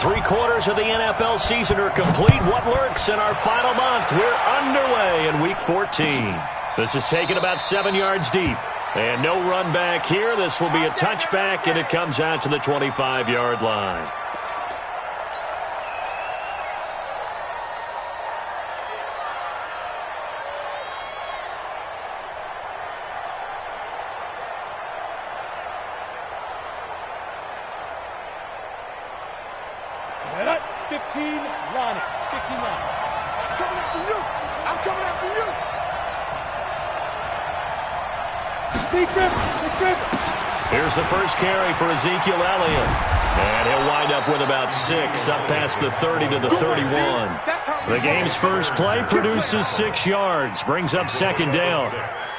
3/4 of the NFL season are complete. What lurks in our final month? We're underway in Week 14. This is taken about 7 yards deep. And no run back here. This will be a touchback, and it comes out to the 25-yard line. Set up, 15, line it, 15 line. I'm coming after you. I'm coming after you. Big grip. Here's the first carry for Ezekiel Elliott. And he'll wind up with about 6, up past the 30 to the 31. The game's first play produces 6 yards, brings up second down.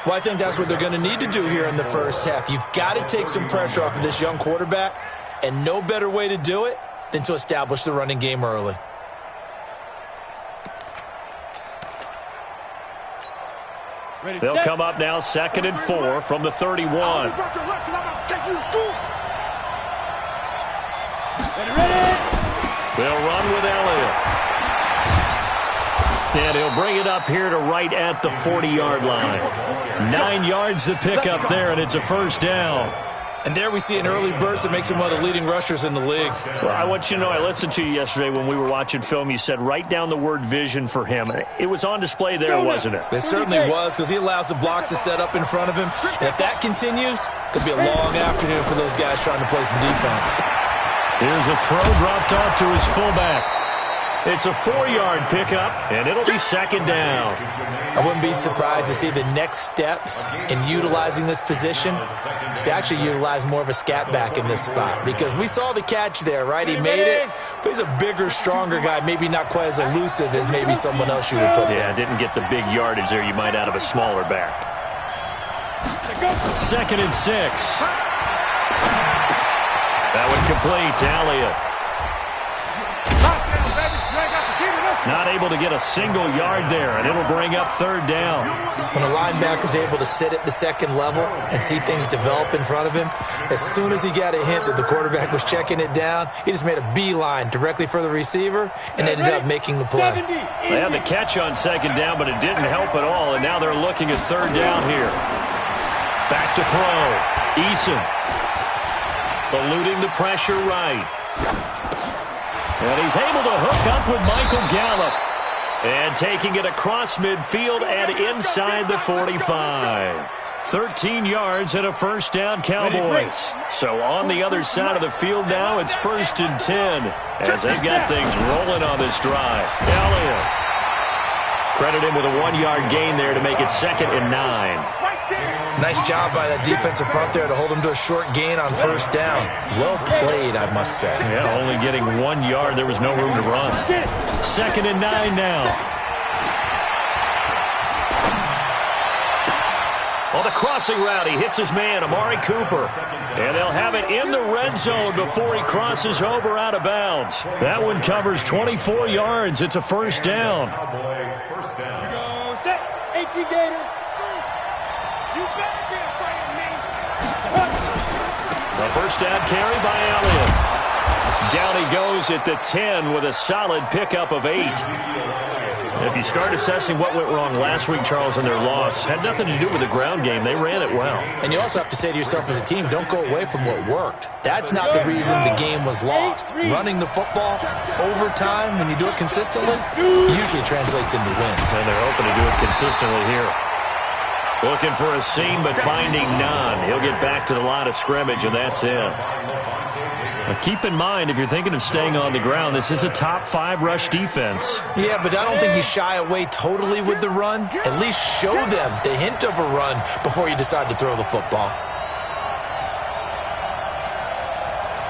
Well, I think that's what they're going to need to do here in the first half. You've got to take some pressure off of this young quarterback, and no better way to do it than to establish the running game early. They'll come up now 2nd and 4 from the 31. They'll run with Elliott. And he'll bring it up here to right at the 40-yard line. 9 yards to pick up there, and it's a first down. And there we see an early burst that makes him one of the leading rushers in the league. Well, I want you to know, I listened to you yesterday when we were watching film. You said write down the word vision for him. It was on display there, wasn't it? It certainly was, because he allows the blocks to set up in front of him. And if that continues, it'll be a long afternoon for those guys trying to play some defense. Here's a throw dropped off to his fullback. It's a 4-yard pickup, and it'll be second down. I wouldn't be surprised to see the next step in utilizing this position is to actually utilize more of a scat back in this spot, because we saw the catch there, right? He made it, but he's a bigger, stronger guy, maybe not quite as elusive as maybe someone else you would put there. Yeah, didn't get the big yardage there you might out of a smaller back. 2nd and 6. That would complete to Elliott. Not able to get a single yard there, and it'll bring up 3rd down. When a linebacker's able to sit at the second level and see things develop in front of him, as soon as he got a hint that the quarterback was checking it down, he just made a beeline directly for the receiver and ended up making the play. They had the catch on 2nd down, but it didn't help at all, and now they're looking at 3rd down here. Back to throw. Eason. Eluding the pressure right. And he's able to hook up with Michael Gallup. And taking it across midfield and inside the 45. 13 yards and a first down, Cowboys. So on the other side of the field now, it's 1st and 10. As they've got things rolling on this drive. Elliott. Credit him with a 1-yard gain there to make it 2nd and 9. Nice job by that defensive front there to hold him to a short gain on 1st down. Well played, I must say. Yeah, only getting 1 yard. There was no room to run. 2nd and 9 now. On the crossing route, he hits his man, Amari Cooper. And they'll have it in the red zone before he crosses over out of bounds. That one covers 24 yards. It's a first down. First down. Go set. 18 Gator. You better be afraid of me. The first down carry by Elliott. Down he goes at the 10 with a solid pickup of 8. If you start assessing what went wrong last week, Charles, in their loss, had nothing to do with the ground game. They ran it well. And you also have to say to yourself as a team, don't go away from what worked. That's not the reason the game was lost. Running the football overtime, when you do it consistently, usually translates into wins. And they're hoping to do it consistently here. Looking for a seam, but finding none. He'll get back to the line of scrimmage, and that's it. Now keep in mind, if you're thinking of staying on the ground, this is a top 5 rush defense. Yeah, but I don't think you shy away totally with the run. At least show them the hint of a run before you decide to throw the football.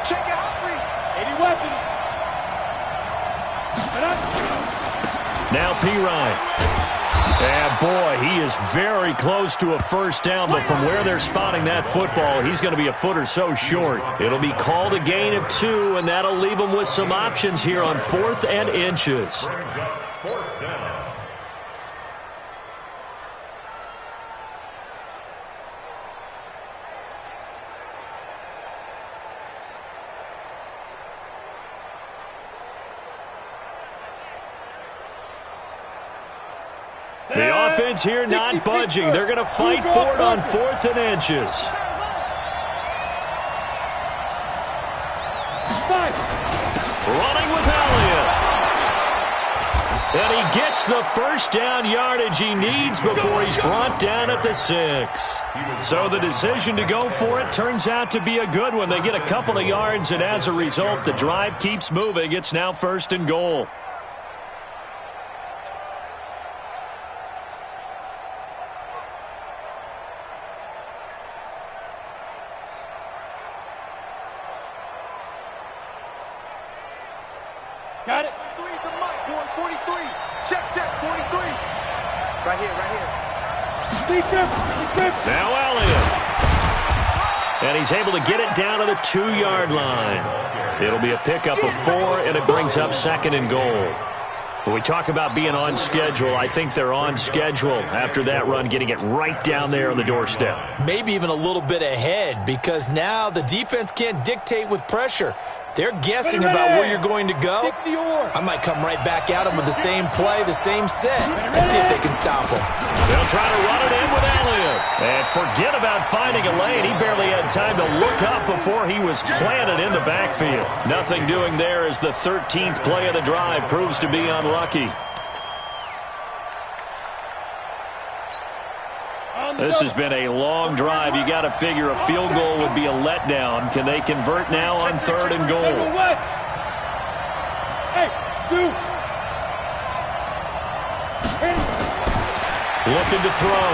Check your hot read. 80 weapons. Now P-Ryan. And boy, he is very close to a first down, but from where they're spotting that football, he's going to be a foot or so short. It'll be called a gain of 2, and that'll leave him with some options here on 4th and inches. The offense here not budging. They're going to fight for it on 4th and inches. Running with Elliott. And he gets the first down yardage he needs before he's brought down at the 6. So the decision to go for it turns out to be a good one. They get a couple of yards, and as a result, the drive keeps moving. It's now 1st and goal. Got it. 3 to Mike, going 43. Check, 43. Right here. Now Elliott. And he's able to get it down to the 2-yard line. It'll be a pickup of 4, and it brings up 2nd and goal. When we talk about being on schedule, I think they're on schedule after that run, getting it right down there on the doorstep. Maybe even a little bit ahead, because now the defense can't dictate with pressure. They're guessing about where you're going to go. I might come right back at them with the same play, the same set, and see if they can stop them. They'll try to run it in with Elliott. And forget about finding a lane. He barely had time to look up before he was planted in the backfield. Nothing doing there as the 13th play of the drive proves to be unlucky. This has been a long drive. You got to figure a field goal would be a letdown. Can they convert now on 3rd and goal? Looking to throw.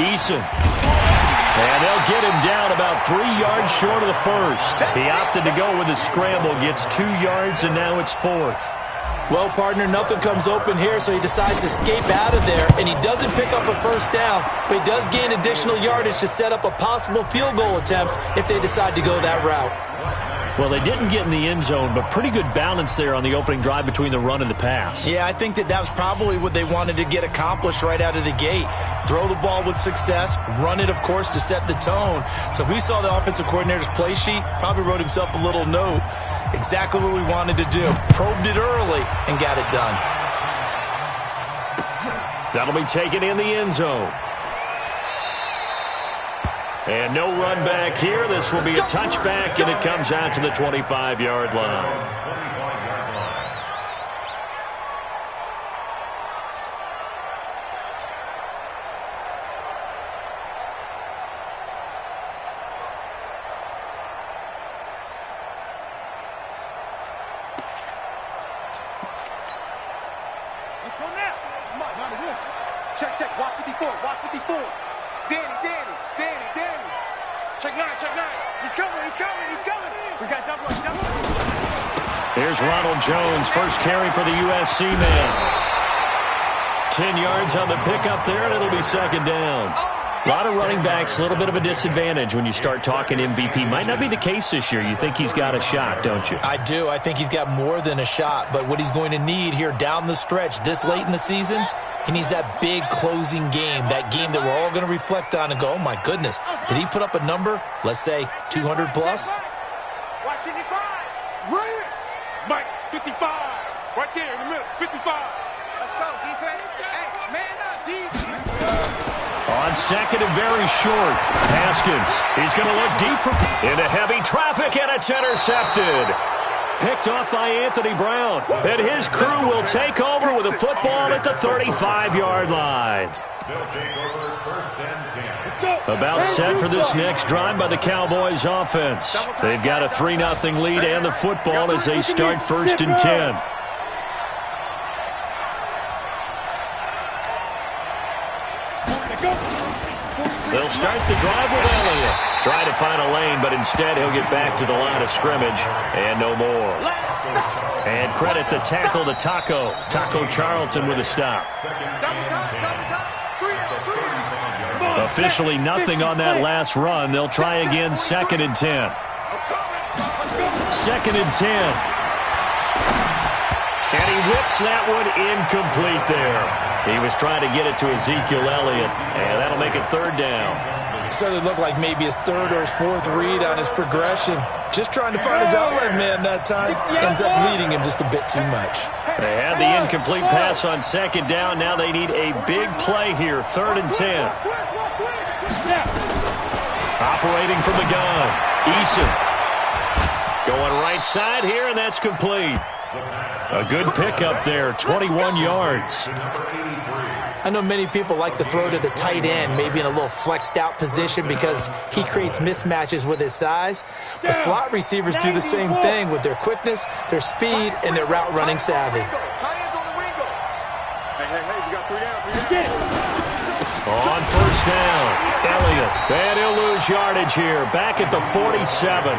Eason. And they'll get him down about 3 yards short of the 1st. He opted to go with a scramble, gets 2 yards, and now it's 4th. Well, partner, nothing comes open here, so he decides to escape out of there, and he doesn't pick up a 1st down, but he does gain additional yardage to set up a possible field goal attempt if they decide to go that route. Well, they didn't get in the end zone, but pretty good balance there on the opening drive between the run and the pass. Yeah, I think that was probably what they wanted to get accomplished right out of the gate. Throw the ball with success, run it, of course, to set the tone. So if we saw the offensive coordinator's play sheet, probably wrote himself a little note. Exactly what we wanted to do. Probed it early and got it done. That'll be taken in the end zone. And no run back here. This will be a touchback, and it comes out to the 25-yard line. Check, watch 54, Danny. Check 9. He's coming. We got double. Here's Ronald Jones, first carry for the USC man. 10 yards on the pickup there, and it'll be 2nd down. A lot of running backs, a little bit of a disadvantage when you start talking MVP. Might not be the case this year. You think he's got a shot, don't you? I do. I think he's got more than a shot, but what he's going to need here down the stretch this late in the season, he needs that big closing game, that game that we're all going to reflect on and go, oh, my goodness, did he put up a number, let's say, 200 plus? Watch 55. Right. Mike, 55. Right there in the middle, 55. Let's go, defense. Hey, man up, defense. On 2nd and very short, Haskins. He's going to look deep into heavy traffic, and it's intercepted. Picked off by Anthony Brown. And his crew will take over with a football at the 35-yard line. About set for this next drive by the Cowboys offense. They've got a 3-0 lead and the football as they start 1st and 10. They'll start the drive with Elliott. Try to find a lane, but instead he'll get back to the line of scrimmage and no more. And credit the tackle to Taco Charlton with a stop. Officially nothing on that last run. They'll try again, 2nd and 10. 2nd and 10. And he whips that one incomplete there. He was trying to get it to Ezekiel Elliott, and that'll make it 3rd down. Certainly looked like maybe his third or his fourth read on his progression. Just trying to find his outlet man that time. Ends up leading him just a bit too much. They had the incomplete pass on second down. Now they need a big play here, 3rd and 10. Operating from the gun, Eason. Going right side here, and that's complete. A good pickup there, 21 yards. I know many people like to throw to the tight end, maybe in a little flexed out position because he creates mismatches with his size. But slot receivers do the same thing with their quickness, their speed, and their route running savvy. On first down, Elliott. And he'll lose yardage here. Back at the 47.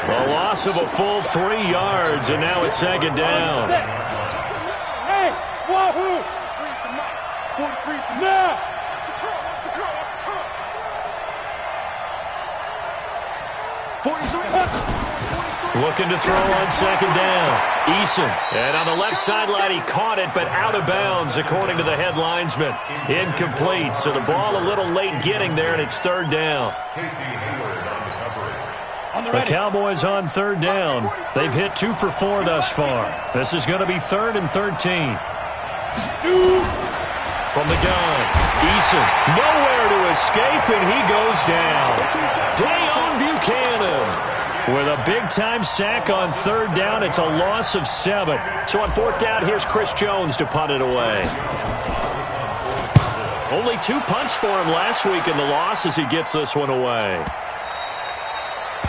A loss of a full 3 yards, and now it's 2nd down. Hey, wahoo! 43's the now. Looking to throw on 2nd down. Eason. And on the left sideline, he caught it, but out of bounds, according to the head linesman. Incomplete. So the ball a little late getting there, and it's 3rd down. The Cowboys on 3rd down. They've hit 2 for 4 thus far. This is going to be 3rd and 13. From the gun, Eason, nowhere to escape, and he goes down. Dayon Buchanan with a big-time sack on 3rd down. It's a loss of 7. So on 4th down, here's Chris Jones to punt it away. Only 2 punts for him last week in the loss as he gets this one away.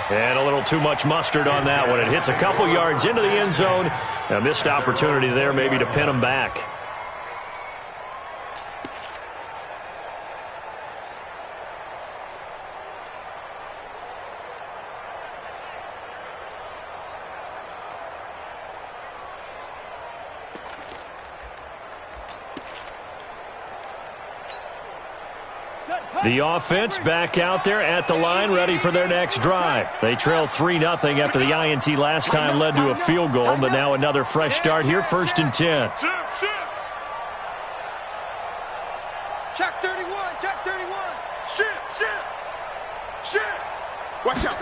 And a little too much mustard on that one. It hits a couple yards into the end zone. A missed opportunity there maybe to pin him back. The offense back out there at the line, ready for their next drive. They trail 3-0 after the INT last time led to a field goal, but now another fresh start here, 1st and 10. Check 31, check 31. Shit. Watch out.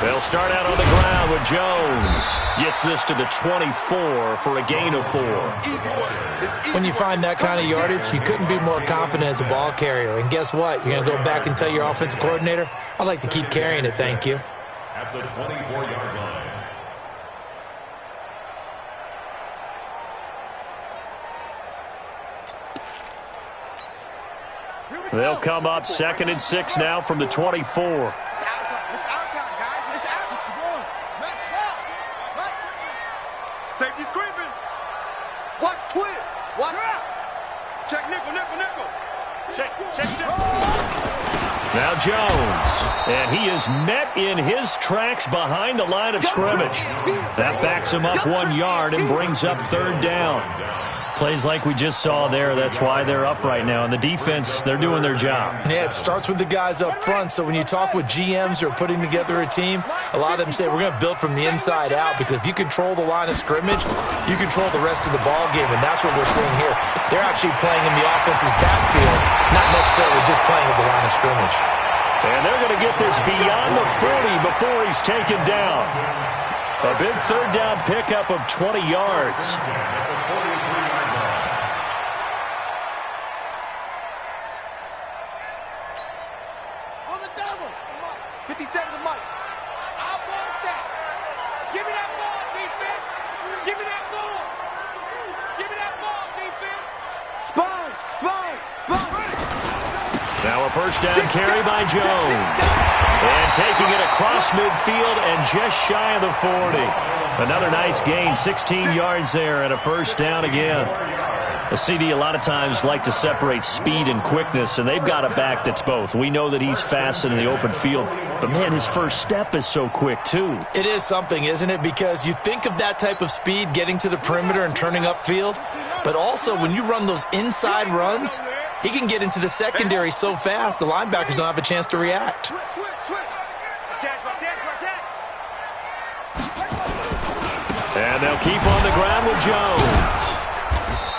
They'll start out on the ground with Jones. Gets this to the 24 for a gain of 4. When you find that kind of yardage, you couldn't be more confident as a ball carrier. And guess what? You're going to go back and tell your offensive coordinator, I'd like to keep carrying it, thank you. At the 24-yard line. They'll come up 2nd and 6 now from the 24. It's our time, guys. It's out. Keep going. Match ball. Safety's creeping. Watch twist. Watch out. Check nickel. Check nickel. Now Jones. And he is met in his tracks behind the line of scrimmage. That backs him up 1 yard and brings up 3rd down. Plays like we just saw there, that's why they're up right now. And the defense, they're doing their job. Yeah, it starts with the guys up front. So when you talk with GMs who are putting together a team, a lot of them say we're going to build from the inside out, because if you control the line of scrimmage, you control the rest of the ball game, and that's what we're seeing here. They're actually playing in the offense's backfield, not necessarily just playing at the line of scrimmage. And they're going to get this beyond the 40 before he's taken down. A big 3rd down pickup of 20 yards. Now a first down carry by Jones. And taking it across midfield and just shy of the 40. Another nice gain, 16 yards there and a first down again. The CD a lot of times like to separate speed and quickness, and they've got a back that's both. We know that he's fast in the open field, but, man, his first step is so quick, too. It is something, isn't it? Because you think of that type of speed getting to the perimeter and turning upfield, but also when you run those inside runs, he can get into the secondary so fast the linebackers don't have a chance to react. And they'll keep on the ground with Jones.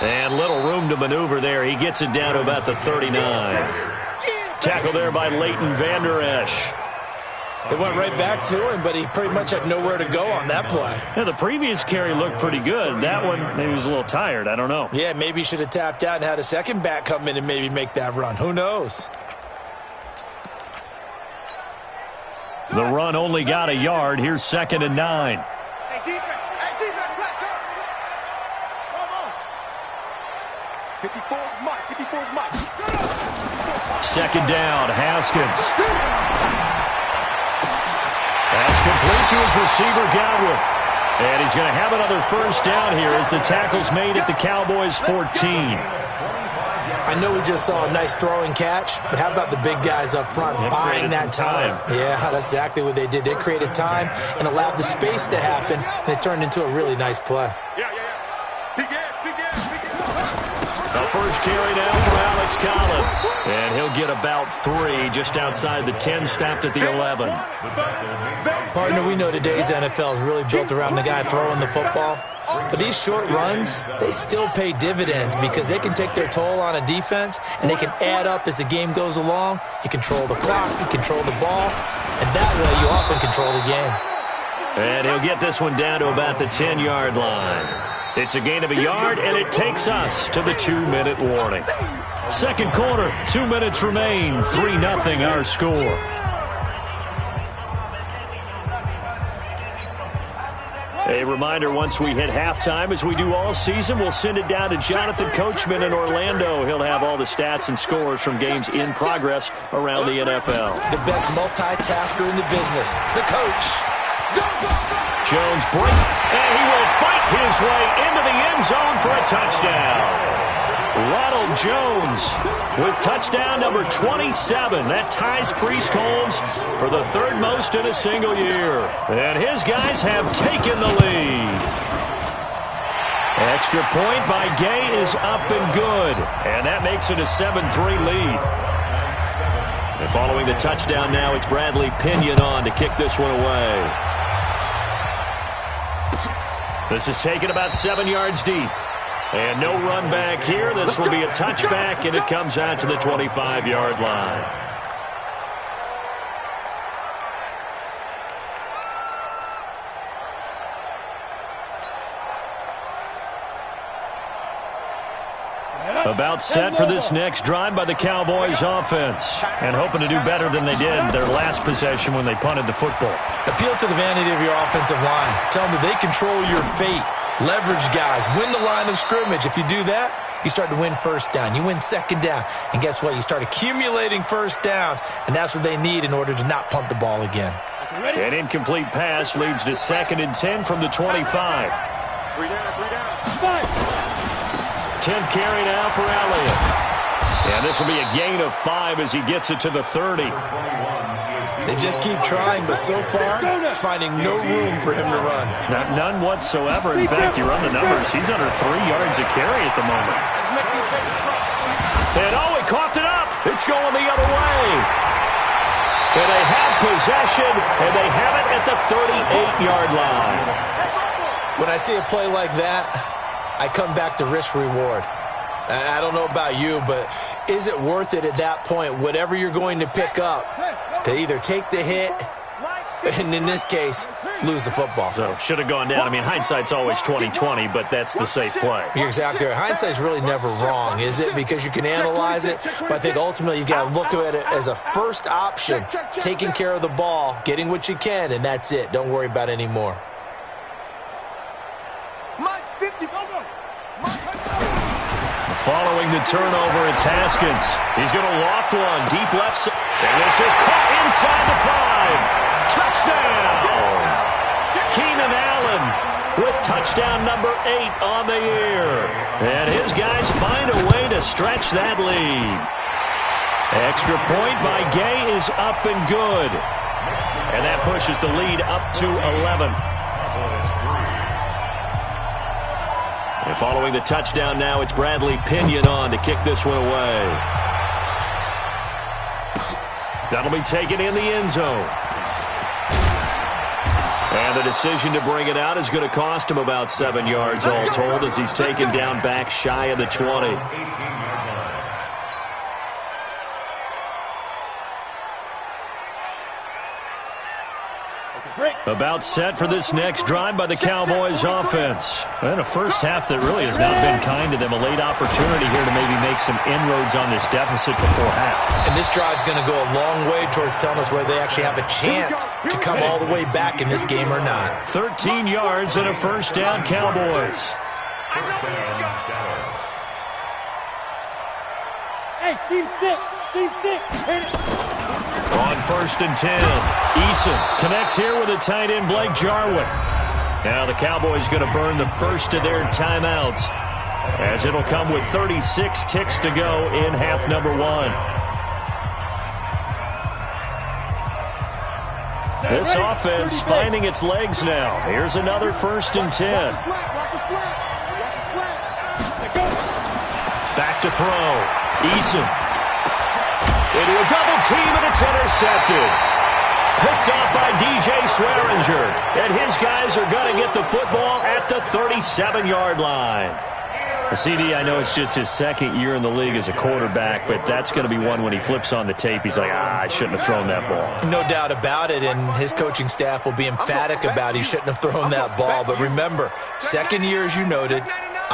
And little room to maneuver there. He gets it down to about the 39. Tackle there by Leighton Vander Esch. They went right back to him, but he pretty much had nowhere to go on that play. Yeah, the previous carry looked pretty good. That one, maybe he was a little tired. I don't know. Yeah, maybe he should have tapped out and had a second back come in and maybe make that run. Who knows? The run only got a yard. Here's 2nd and 9. Hey, defense, flat guard. Come on. 54's Mike, 54's Mike. 2nd down, Haskins. That's complete to his receiver, Godwin. And he's going to have another first down here as the tackle's made at the Cowboys' 14. I know we just saw a nice throwing catch, but how about the big guys up front buying that time? Yeah, that's exactly what they did. They created time and allowed the space to happen, and it turned into a really nice play. Big The first carry now for Alex Collins. And he'll get about 3 just outside the 10, stopped at the 11. Partner, we know today's NFL is really built around the guy throwing the football. But these short runs, they still pay dividends because they can take their toll on a defense and they can add up as the game goes along. You control the clock, you control the ball, and that way you often control the game. And he'll get this one down to about the 10-yard line. It's a gain of a yard, and it takes us to the 2-minute warning. Second quarter, 2 minutes remain, 3-0 our score. A reminder, once we hit halftime, as we do all season, we'll send it down to Jonathan Coachman in Orlando. He'll have all the stats and scores from games in progress around the NFL. The best multitasker in the business, the coach. Jones break, and he will fight his way into the end zone for a touchdown. Ronald Jones with touchdown number 27. That ties Priest Holmes for the 3rd most in a single year. And his guys have taken the lead. Extra point by Gay is up and good. And that makes it a 7-3 lead. And following the touchdown now, it's Bradley Pinion on to kick this one away. This is taken about 7 yards deep. And no run back here. This will be a touchback, and it comes out to the 25-yard line. About set for this next drive by the Cowboys offense. And hoping to do better than they did their last possession when they punted the football. Appeal to the vanity of your offensive line. Tell them that they control your fate. Leverage guys. Win the line of scrimmage. If you do that, you start to win first down. You win 2nd down. And guess what? You start accumulating first downs. And that's what they need in order to not punt the ball again. An incomplete pass leads to 2nd and 10 from the 25. 3 down. 10th carry now for Elliott. And this will be a gain of 5 as he gets it to the 30. They just keep trying, but so far, finding no room for him to run. None whatsoever. In fact, you run the numbers. He's under 3 yards a carry at the moment. And he coughed it up. It's going the other way. And they have possession, and they have it at the 38-yard line. When I see a play like that, I come back to risk-reward. I don't know about you, but is it worth it at that point, whatever you're going to pick up, to either take the hit, and in this case, lose the football? So, should have gone down. I mean, hindsight's always 20/20, but that's the safe play. You're exactly right. Hindsight's really never wrong, is it? Because you can analyze it, but I think ultimately you got to look at it as a first option, taking care of the ball, getting what you can, and that's it. Don't worry about any more. Following the turnover, it's Haskins. He's going to loft one deep left side. And this is caught inside the 5. Touchdown! Keenan Allen with touchdown number 8 on the year. And his guys find a way to stretch that lead. Extra point by Gay is up and good. And that pushes the lead up to 11. And following the touchdown now, it's Bradley Pinion on to kick this one away. That'll be taken in the end zone. And the decision to bring it out is going to cost him about 7 yards all told as he's taken down back shy of the 20. About set for this next drive by the Cowboys offense. And a first half that really has not been kind to them. A late opportunity here to maybe make some inroads on this deficit before half. And this drive's going to go a long way towards telling us whether they actually have a chance to come all the way back in this game or not. 13 yards and a first down, Cowboys. Hey, Steve 6. Hit it. On 1st and 10, Eason connects here with a tight end, Blake Jarwin. Now the Cowboys going to burn the first of their timeouts, as it'll come with 36 ticks to go in half number 1. This offense finding its legs now. Here's another 1st and 10. Back to throw. Eason. Into a double team, and it's intercepted. Picked off by DJ Swearinger. And his guys are going to get the football at the 37-yard line. CD, I know it's just his second year in the league as a quarterback, but that's going to be one when he flips on the tape. He's like, I shouldn't have thrown that ball. No doubt about it, and his coaching staff will be emphatic about he shouldn't have thrown that ball. But remember, second year, as you noted,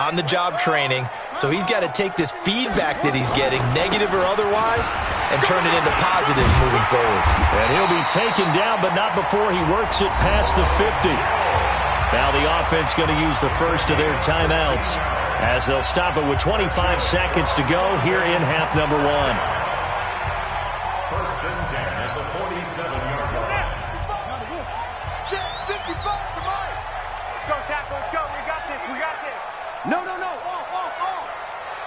on-the-job training, so he's got to take this feedback that he's getting, negative or otherwise, and turn it into positives moving forward. And he'll be taken down, but not before he works it past the 50. Now the offense going to use the first of their timeouts, as they'll stop it with 25 seconds to go here in half number 1. 1st and 10 at the 47-yard line. 55 to Mike. Let's go, tackle. Let's go. We got this. No. Off.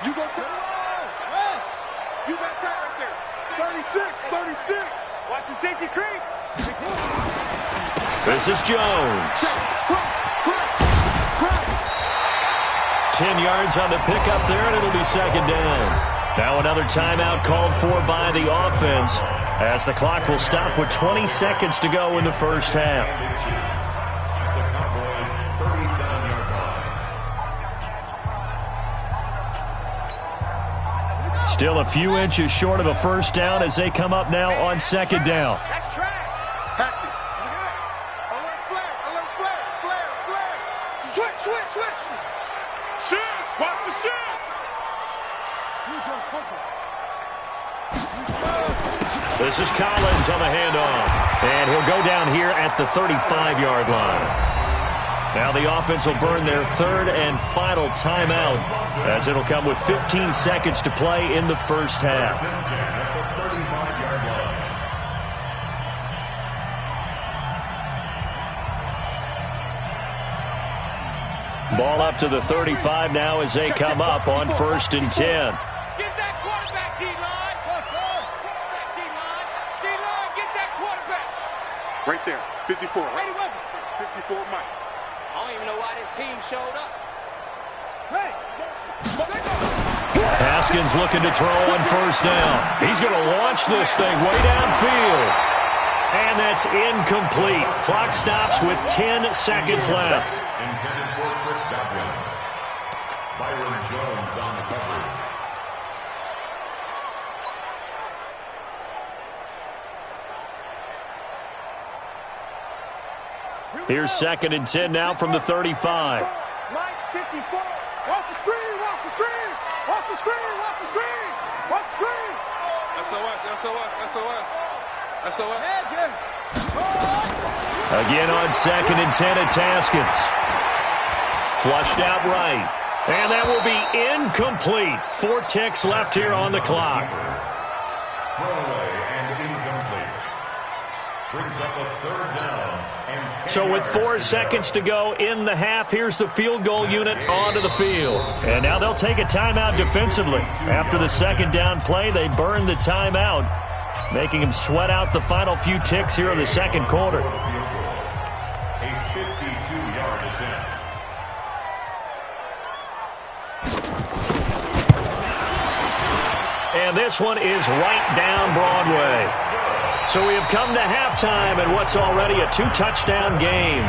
You go to the wall. Yes. You got tight right there. 36. Watch the safety creep. This is Jones. 10 yards on the pickup there, and it'll be 2nd down. Now another timeout called for by the offense, as the clock will stop with 20 seconds to go in the first half. Still a few inches short of a first down as they come up now on 2nd down. That's track. Hatchet. Alert flare. Switch. Shift. Watch the shift. This is Collins on the handoff. And he'll go down here at the 35-yard line. Now the offense will burn their 3rd and final timeout, as it'll come with 15 seconds to play in the first half. Ball up to the 35 now as they come up on 1st and 10. Get that quarterback, D-line. Quarterback, D-line. D-line, get that quarterback. Right there. 54. Right away. 54 Mike. I don't even know why this team showed up. Hey. Haskins looking to throw on 1st down. He's going to launch this thing way downfield. And that's incomplete. Clock stops with 10 seconds left. Intended for Chris Godwin. Byron Jones on the coverage. Here's 2nd and 10 now from the 35. Mike, 54. Watch the screen. SOS. Again on 2nd and 10, it's Haskins. Flushed out right. And that will be incomplete. 4 ticks left here on the clock. Throwaway and incomplete. Brings up a 3rd down. And So with 4 seconds to go in the half, here's the field goal unit onto the field. And now they'll take a timeout defensively. After the 2nd down play, they burn the timeout, making him sweat out the final few ticks here in the 2nd quarter. a 52-yard attempt. And this one is right down Broadway. So we have come to halftime in what's already a 2-touchdown game.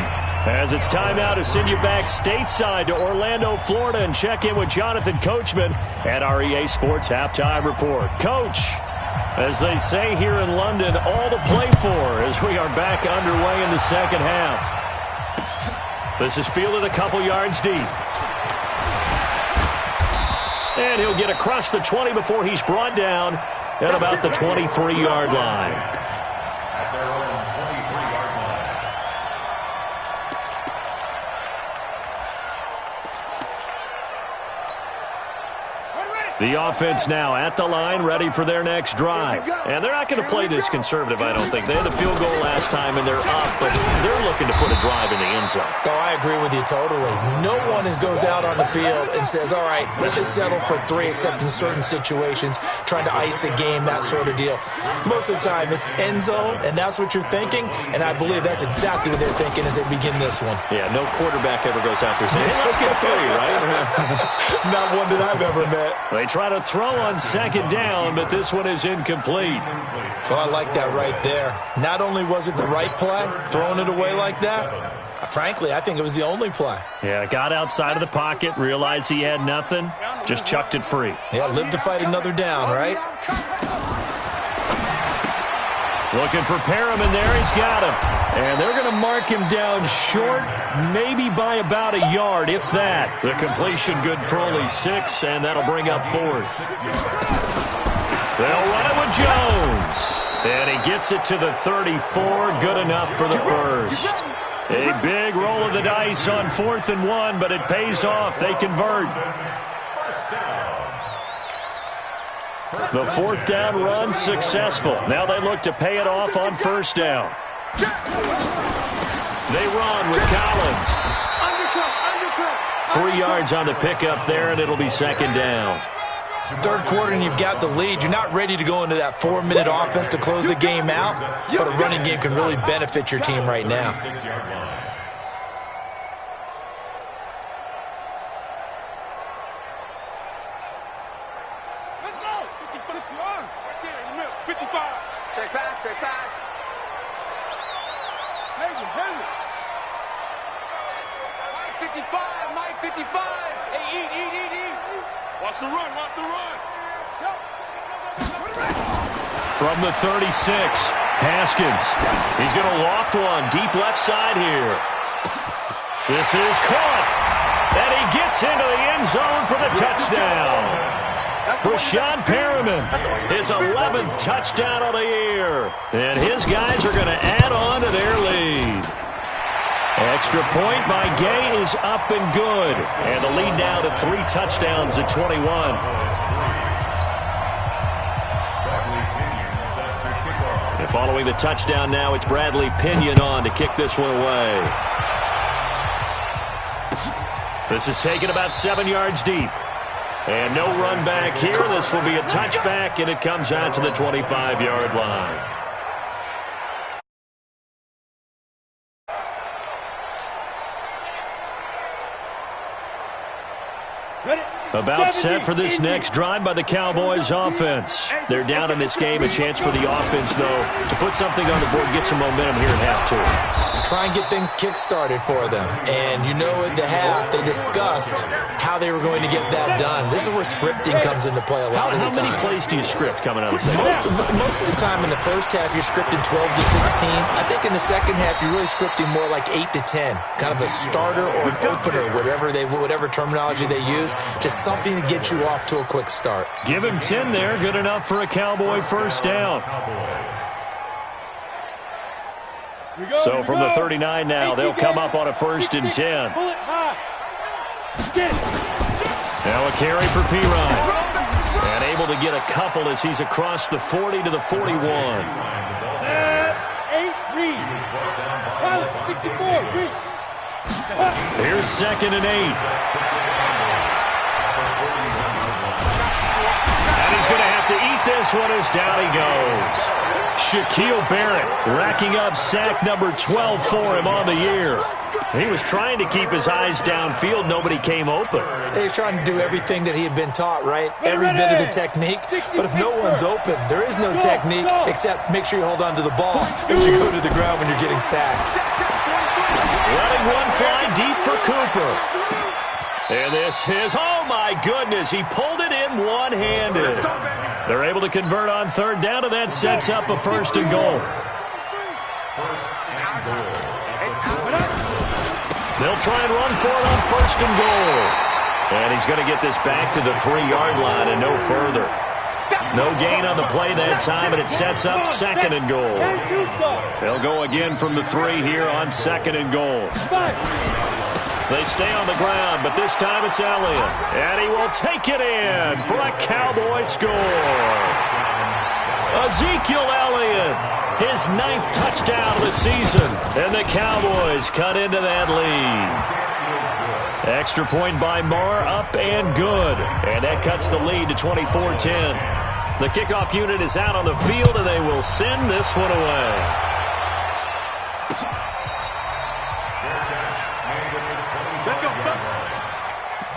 As it's time now to send you back stateside to Orlando, Florida, and check in with Jonathan Coachman at our EA Sports Halftime Report. Coach. As they say here in London, all to play for as we are back underway in the second half. This is fielded a couple yards deep. And he'll get across the 20 before he's brought down at about the 23-yard line. The offense now at the line, ready for their next drive. And they're not going to play this conservative, I don't think. They had a field goal last time, and they're up, but they're looking to put a drive in the end zone. Oh, I agree with you totally. No one goes out on the field and says, all right, let's just settle for 3, except in certain situations, trying to ice a game, that sort of deal. Most of the time, it's end zone, and that's what you're thinking, and I believe that's exactly what they're thinking as they begin this one. Yeah, no quarterback ever goes out there saying, hey, let's get 3, right? Not one that I've ever met. They try to throw on second down, but this one is incomplete. Well, I like that right there. Not only was it the right play, throwing it away like that, frankly, I think it was the only play. Yeah, got outside of the pocket, realized he had nothing, just chucked it free. Yeah, live to fight another down, right? Looking for Perriman there. He's got him. And they're going to mark him down short, maybe by about a yard, if that. The completion good for only 6, and that'll bring up 4th. They'll run it with Jones. And he gets it to the 34. Good enough for the first. A big roll of the dice on 4th and 1, but it pays off. They convert. The 4th down run successful. Now they look to pay it off on 1st down. They run with Collins. 3 yards on the pickup there, and it'll be 2nd down. 3rd quarter, and you've got the lead. You're not ready to go into that 4-minute offense to close the game out, but a running game can really benefit your team right now. Check back. Mike 55. Hey, eat. Watch the run. From the 36, Haskins. He's going to loft one deep left side here. This is caught. And he gets into the end zone for the touchdown. Brashad Perriman, his 11th touchdown of the year. And his guys are going to add on to their lead. Extra point by Gay is up and good. And the lead now to 3 touchdowns at 21. And following the touchdown now, it's Bradley Pinion on to kick this one away. This is taken about 7 yards deep. And no run back here. This will be a touchback, and it comes out to the 25-yard line. About set for this next drive by the Cowboys offense. They're down in this game. A chance for the offense, though, to put something on the board, get some momentum here in half 2. Try and get things kick-started for them. And you know at the half, they discussed how they were going to get that done. This is where scripting comes into play a lot of the time. How many plays do you script coming out of the second half? Most of the time in the first half, you're scripting 12 to 16. I think in the second half, you're really scripting more like 8 to 10. Kind of a starter or an opener, whatever terminology they use. Just something to get you off to a quick start. Give him 10 there. Good enough for a Cowboy first down. So from the 39 now, they'll come up on a 1st and 10. Now a carry for Pirine. And able to get a couple as he's across the 40 to the 41. 8, read. 64, read. Here's 2nd and 8. And he's going to have to eat this one as down he goes. Shaquille Barrett racking up sack number 12 for him on the year. He was trying to keep his eyes downfield. Nobody came open. He was trying to do everything that he had been taught, right? Every bit of the technique. But if no one's open, there is no technique except make sure you hold on to the ball as you go to the ground when you're getting sacked. Letting one fly deep for Cooper. And this is, oh my goodness, he pulled it in one-handed. They're able to convert on third down, and that sets up a first and goal. They'll try and run for it on first and goal. And he's going to get this back to the 3-yard line and no further. No gain on the play that time, and it sets up second and goal. They'll go again from the 3 here on second and goal. They stay on the ground, but this time it's Elliott. And he will take it in for a Cowboy score. Ezekiel Elliott, his 9th touchdown of the season. And the Cowboys cut into that lead. Extra point by Marr, up and good. And that cuts the lead to 24-10. The kickoff unit is out on the field, and they will send this one away.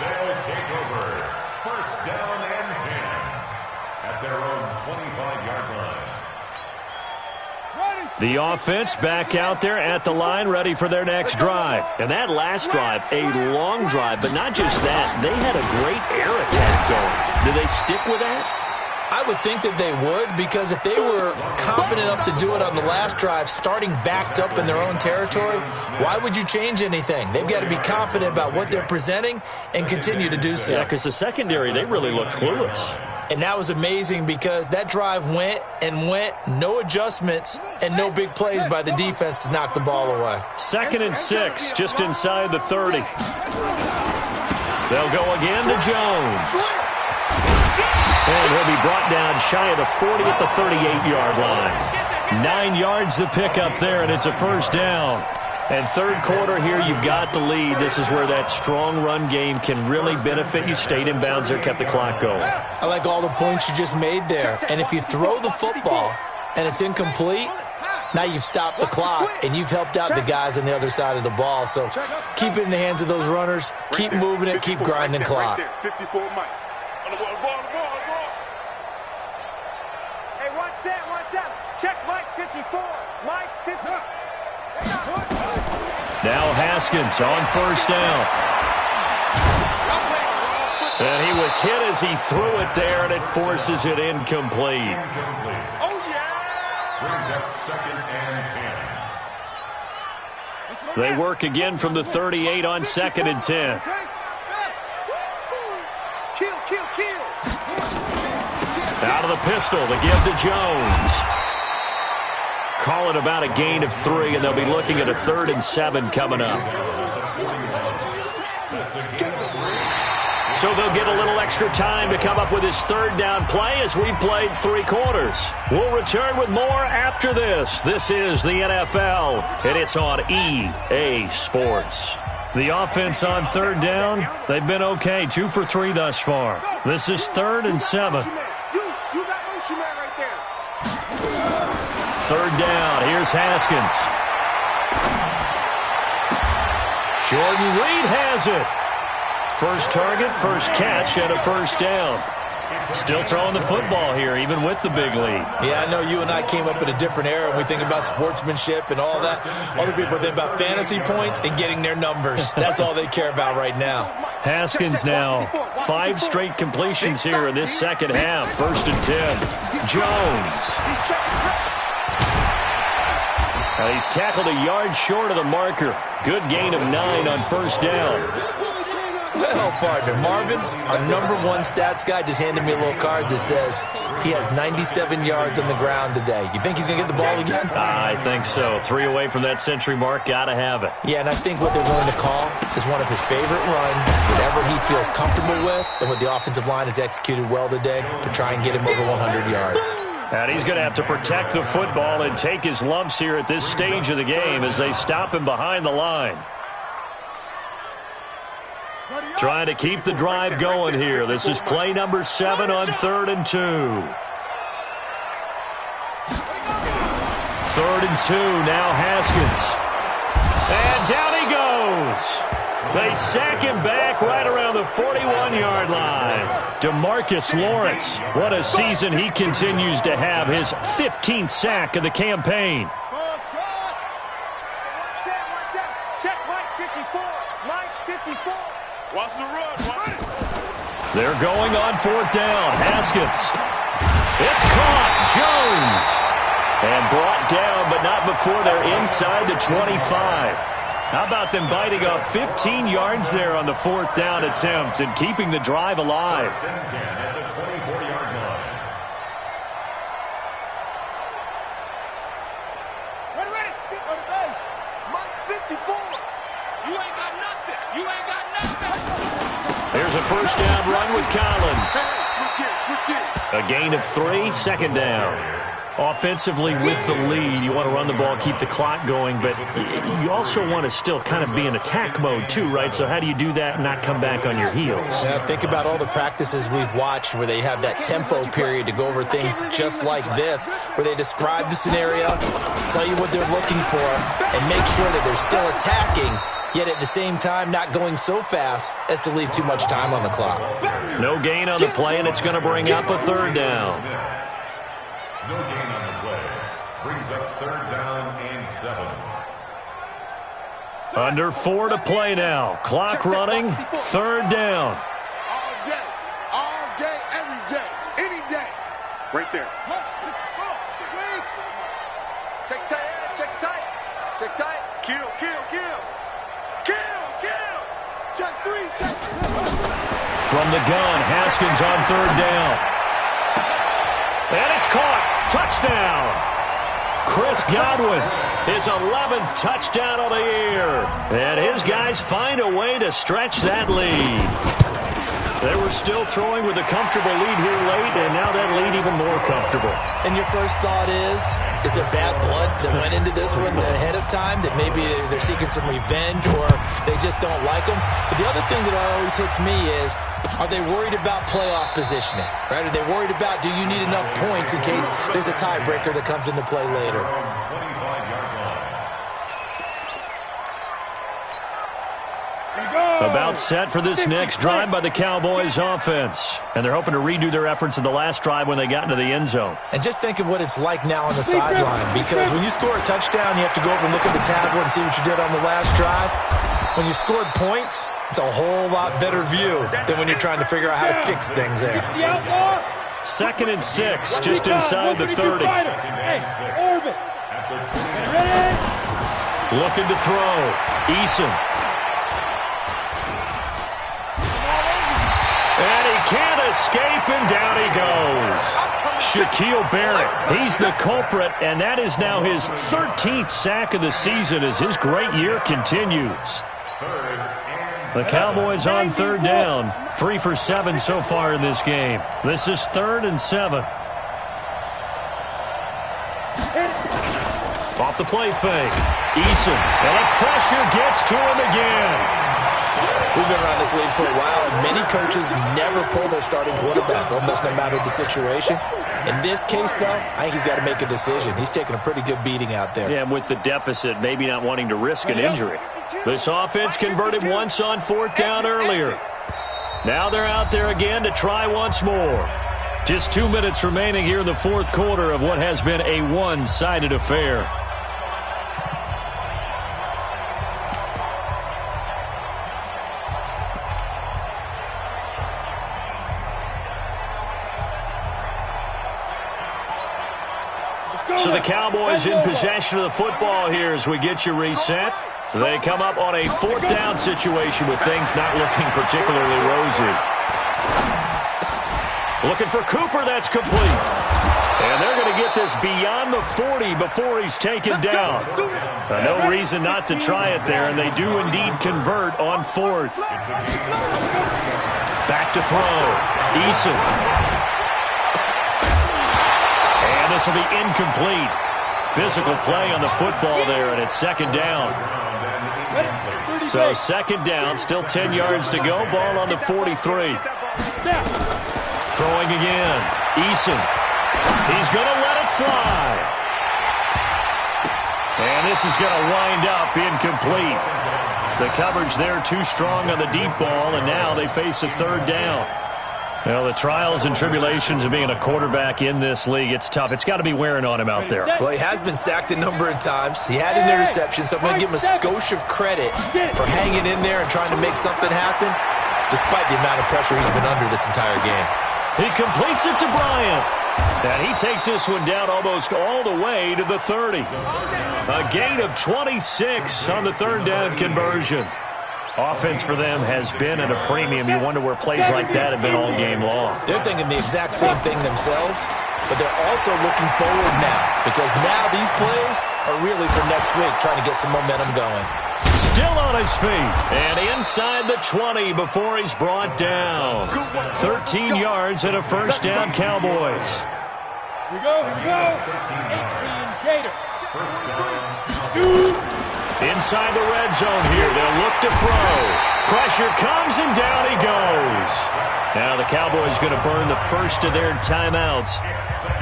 They'll take over. First down and 10 at their own 25-yard line. The offense back out there at the line, ready for their next drive. And that last drive, a long drive, but not just that. They had a great air attack going. Do they stick with that? I would think that they would, because if they were confident enough to do it on the last drive, starting backed up in their own territory, why would you change anything? They've got to be confident about what they're presenting and continue to do so. Yeah, because the secondary, they really looked clueless. And that was amazing because that drive went and went, no adjustments, and no big plays by the defense to knock the ball away. 2nd and 6, just inside the 30. They'll go again to Jones. And he'll be brought down shy of the 40 at the 38-yard line. 9 yards to pick up there, and it's a first down. And third quarter here, you've got the lead. This is where that strong run game can really benefit you. Stayed in bounds there, kept the clock going. I like all the points you just made there. And if you throw the football and it's incomplete, now you've stopped the clock and you've helped out the guys on the other side of the ball. So keep it in the hands of those runners. Keep moving it. Keep grinding clock. 54 Mike. Hey, 1-7. Check Mike 54. Mike 54. Now Haskins on first down. And he was hit as he threw it there, and it forces it incomplete. Oh, yeah! Brings up 2nd and 10. They work again from the 38 on 2nd and 10. Kill. Out of the pistol to give to Jones. Call it about a gain of 3, and they'll be looking at a 3rd and 7 coming up. So they'll get a little extra time to come up with his 3rd down play as we've played 3 quarters. We'll return with more after this. This is the NFL, and it's on EA Sports. The offense on 3rd down, they've been okay, 2 for 3 thus far. This is 3rd and 7. You got Ocean Man right there. 3rd down, here's Haskins. Jordan Reed has it. First target, first catch, and a first down. Still throwing the football here, even with the big lead. Yeah, I know you and I came up in a different era when we think about sportsmanship and all that. Other people think about fantasy points and getting their numbers. That's all they care about right now. Haskins now, 5 straight completions here in this second half. 1st and 10. Jones. Now he's tackled a yard short of the marker. Good gain of 9 on first down. Well, partner, Marvin, our #1 stats guy, just handed me a little card that says he has 97 yards on the ground today. You think he's going to get the ball again? I think so. 3 away from that century mark. Got to have it. Yeah, and I think what they're going to call is one of his favorite runs, whatever he feels comfortable with, and what the offensive line has executed well today to try and get him over 100 yards. And he's going to have to protect the football and take his lumps here at this stage of the game as they stop him behind the line. Trying to keep the drive going here. This is play number 7 on 3rd and 2. 3rd and 2, now Haskins. And down he goes. They sack him back right around the 41-yard line. DeMarcus Lawrence, what a season he continues to have. His 15th sack of the campaign. Check Mike 54. Mike 54. Watch the run. They're going on 4th down. Haskins. It's caught. Jones. And brought down, but not before they're inside the 25. How about them biting off 15 yards there on the 4th down attempt and keeping the drive alive? First and 10 at the 24-yard line. Ready. Get on the base. Mike 54. You ain't got nothing. You ain't got nothing. There's a first down run with Collins. Switch gears. A gain of 3, second down. Offensively with the lead, you want to run the ball, keep the clock going, but you also want to still kind of be in attack mode too, right? So how do you do that and not come back on your heels? Yeah, think about all the practices we've watched where they have that tempo period to go over things just like this, where they describe the scenario, tell you what they're looking for, and make sure that they're still attacking, yet at the same time not going so fast as to leave too much time on the clock. No gain on the play, and it's going to bring up a 3rd down. No gain on the play. Brings up 3rd down and 7. Under 4 to play now. Clock running, 3rd down. All day, every day, any day. Right there. Check tight. Kill. Check 3, check. From the gun, Haskins on 3rd down. And it's caught. Touchdown. Chris Godwin, his 11th touchdown of the year. And his guys find a way to stretch that lead. They were still throwing with a comfortable lead here late, and now that lead even more comfortable. And your first thought is there bad blood that went into this one ahead of time, that maybe they're seeking some revenge or they just don't like them? But the other thing that always hits me is, are they worried about playoff positioning? Right? Are they worried about, do you need enough points in case there's a tiebreaker that comes into play later? About set for this next drive by the Cowboys offense. And they're hoping to redo their efforts in the last drive when they got into the end zone. And just think of what it's like now on the sideline, because when you score a touchdown, you have to go over and look at the tablet and see what you did on the last drive. When you scored points, it's a whole lot better view than when you're trying to figure out how to fix things there. 2nd and 6, just inside the 30. Looking to throw. Eason. And he can't escape, and down he goes. Shaquille Barrett, he's the culprit, and that is now his 13th sack of the season as his great year continues. The Cowboys on 3rd down, 3 for 7 so far in this game. This is 3rd and 7. Off the play fake. Eason, and the pressure gets to him again. We've been around this league for a while, and many coaches never pull their starting quarterback, almost no matter the situation. In this case, though, I think he's got to make a decision. He's taking a pretty good beating out there. Yeah, and with the deficit, maybe not wanting to risk an injury. This offense converted once on 4th down earlier. Now they're out there again to try once more. Just 2 minutes remaining here in the 4th quarter of what has been a one-sided affair. So the Cowboys in possession of the football here as we get you reset. They come up on a 4th down situation with things not looking particularly rosy. Looking for Cooper, that's complete. And they're going to get this beyond the 40 before he's taken down. No reason not to try it there, and they do indeed convert on 4th. Back to throw. Eason. And this will be incomplete. Physical play on the football there, and it's 2nd down. So 2nd down, still 10 yards to go. Ball on the 43. Throwing again. Eason. He's going to let it fly. And this is going to wind up incomplete. The coverage there too strong on the deep ball, and now they face a 3rd down. Well, the trials and tribulations of being a quarterback in this league, it's tough. It's got to be wearing on him out there. Well, he has been sacked a number of times. He had an interception, so I'm going to give him a skosh of credit for hanging in there and trying to make something happen, despite the amount of pressure he's been under this entire game. He completes it to Bryant. And he takes this one down almost all the way to the 30. A gain of 26 on the third down conversion. Offense for them has been at a premium. You wonder where plays like that have been all game long. They're thinking the exact same thing themselves, but they're also looking forward now because now these plays are really for next week, trying to get some momentum going. Still on his feet and inside the 20 before he's brought down. 13 yards and a first down, Cowboys. Here we go, here we go. 18 Gator. First down. Shoot. Inside the red zone here. They'll look to throw. Pressure comes and down he goes. Now the Cowboys going to burn the first of their timeouts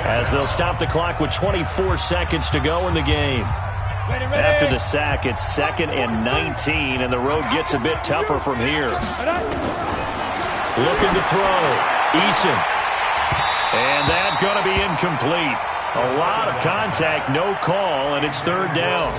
as they'll stop the clock with 24 seconds to go in the game. After the sack, it's 2nd and 19, and the road gets a bit tougher from here. Looking to throw. Eason. And that's going to be incomplete. A lot of contact, no call, and it's third down.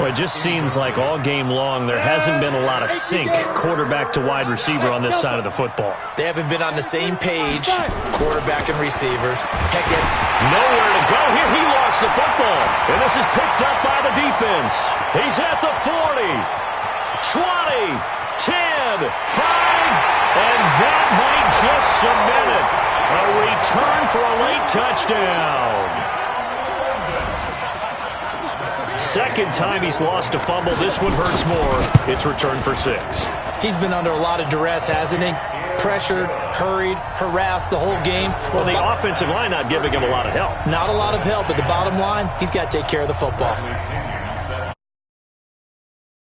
Well, it just seems like all game long there hasn't been a lot of sync quarterback to wide receiver on this side of the football. They haven't been on the same page, quarterback and receivers. Heck, nowhere to go here. He lost the football, and this is picked up by the defense. He's at the 40, 20, 10, 5, and that might just cement it. A return for a late touchdown. Second time he's lost a fumble. This one hurts more. It's returned for 6. He's been under a lot of duress, hasn't he? Pressured, hurried, harassed the whole game. Well, the offensive line not giving him a lot of help. Not a lot of help, but the bottom line, he's got to take care of the football.